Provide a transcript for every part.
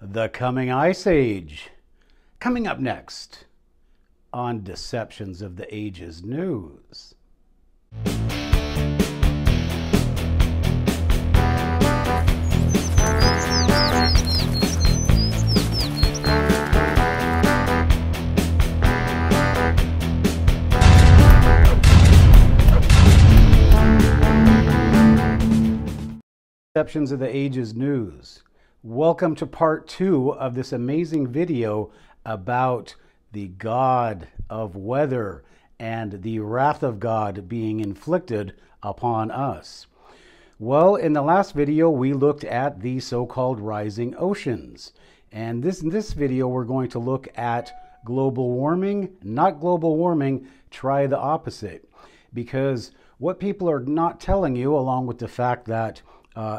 The coming ice age. Coming up next on Deceptions of the Ages News. Deceptions of the Ages News. Welcome to part 2 of this amazing video about the God of weather and the wrath of God being inflicted upon us. Well, in the last video, we looked at the so-called rising oceans. And in this video, we're going to look at global warming, not global warming, try the opposite. Because what people are not telling you, along with the fact that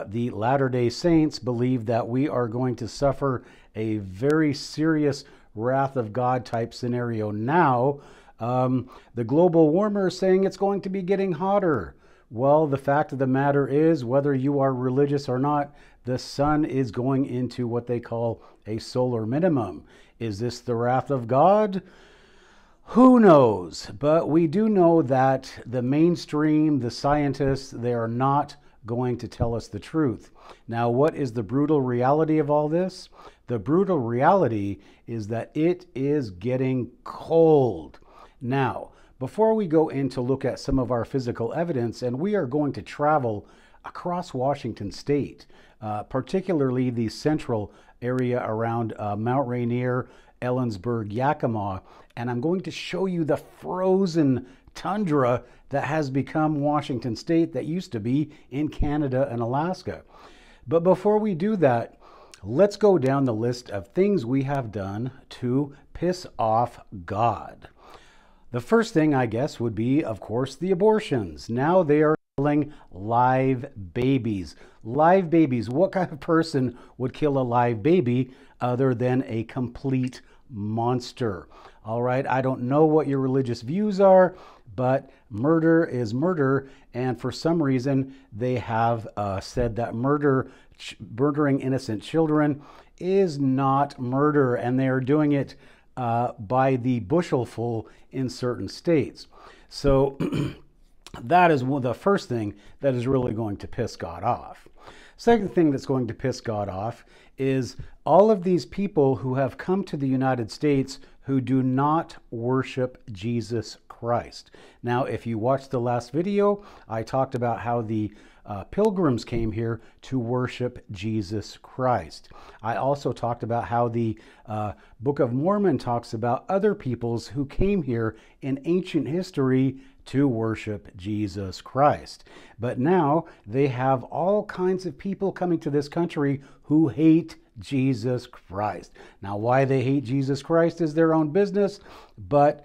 the Latter-day Saints believe that we are going to suffer a very serious wrath of God type scenario now. The global warmer is saying it's going to be getting hotter. Well, the fact of the matter is, whether you are religious or not, the sun is going into what they call a solar minimum. Is this the wrath of God? Who knows? But we do know that the mainstream, the scientists, they are not going to tell us the truth. Now, what is the brutal reality of all this? The brutal reality is that it is getting cold. Now, before we go in to look at some of our physical evidence, and we are going to travel across Washington State, particularly the central area around Mount Rainier, Ellensburg, Yakima, and I'm going to show you the frozen tundra that has become Washington State that used to be in Canada and Alaska. But before we do that, let's go down the list of things we have done to piss off God. The first thing, I guess, would be, of course, the abortions. Now they are killing live babies. Live babies. What kind of person would kill a live baby other than a complete monster? All right, I don't know what your religious views are, but murder is murder, and for some reason they have said that murdering innocent children is not murder, and they are doing it by the bushelful in certain states. So that is the first thing that is really going to piss God off. Second thing that's going to piss God off is all of these people who have come to the United States who do not worship Jesus Christ. Now, if you watched the last video, I talked about how the pilgrims came here to worship Jesus Christ. I also talked about how the Book of Mormon talks about other peoples who came here in ancient history to worship Jesus Christ. But now they have all kinds of people coming to this country who hate Jesus Christ. Now, why they hate Jesus Christ is their own business, but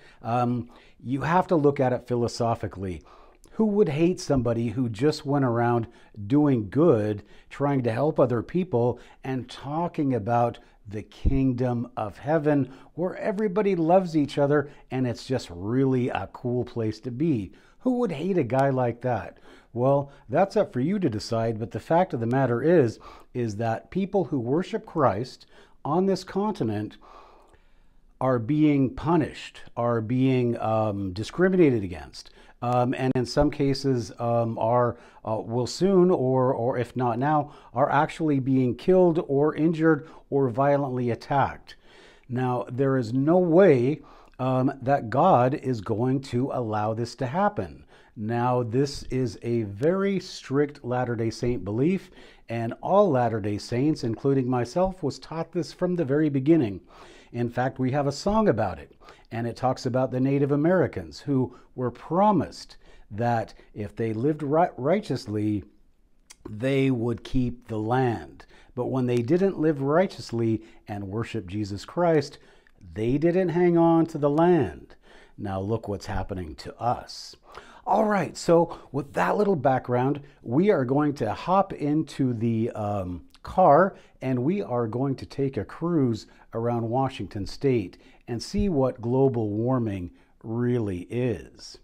you have to look at it philosophically. Who would hate somebody who just went around doing good, trying to help other people, and talking about the kingdom of heaven where everybody loves each other and it's just really a cool place to be? Who would hate a guy like that? Well, that's up for you to decide, but the fact of the matter is that people who worship Christ on this continent are being punished, are being discriminated against, and in some cases will soon, or if not now, are actually being killed or injured or violently attacked. Now, there is no way that God is going to allow this to happen. Now, this is a very strict Latter-day Saint belief, and all Latter-day Saints, including myself, was taught this from the very beginning. In fact, we have a song about it, and it talks about the Native Americans who were promised that if they lived righteously, they would keep the land. But when they didn't live righteously and worship Jesus Christ, they didn't hang on to the land. Now look what's happening to us. All right, so with that little background, we are going to hop into the car and we are going to take a cruise around Washington State and see what global warming really is.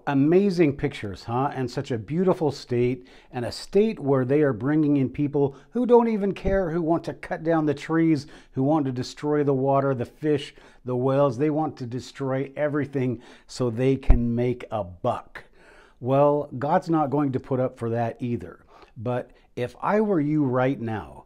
Amazing pictures, huh? And such a beautiful state, and a state where they are bringing in people who don't even care, who want to cut down the trees, who want to destroy the water, the fish, the whales. They want to destroy everything so they can make a buck. Well, God's not going to put up for that either. But if I were you right now,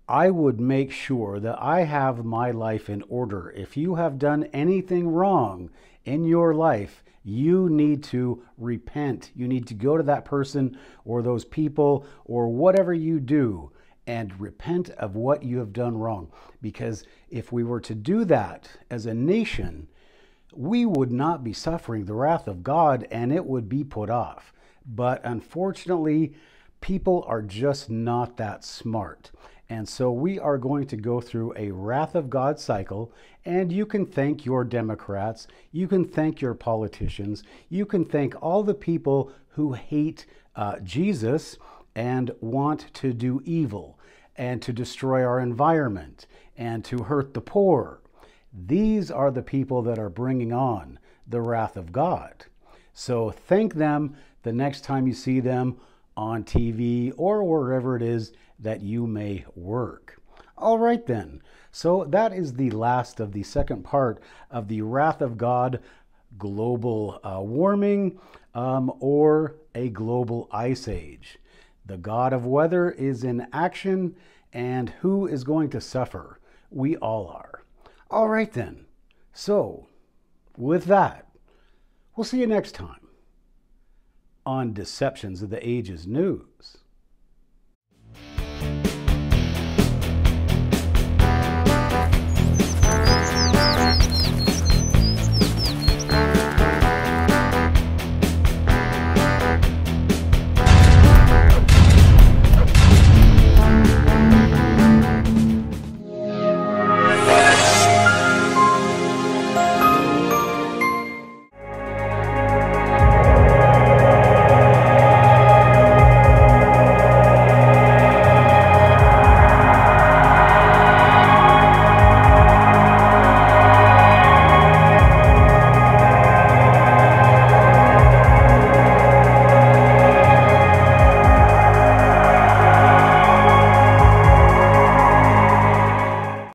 I would make sure that I have my life in order. If you have done anything wrong in your life, you need to repent. You need to go to that person or those people or whatever you do and repent of what you have done wrong. Because if we were to do that as a nation, we would not be suffering the wrath of God, and it would be put off. But unfortunately, people are just not that smart. And so we are going to go through a wrath of God cycle, and you can thank your Democrats, you can thank your politicians, you can thank all the people who hate Jesus and want to do evil and to destroy our environment and to hurt the poor. These are the people that are bringing on the wrath of God. So thank them the next time you see them on TV or wherever it is that you may work. All right then. So that is the last of the second part of the wrath of God, global warming, or a global ice age. The God of weather is in action, and who is going to suffer? We all are. All right then. So with that, we'll see you next time on Deceptions of the Ages News.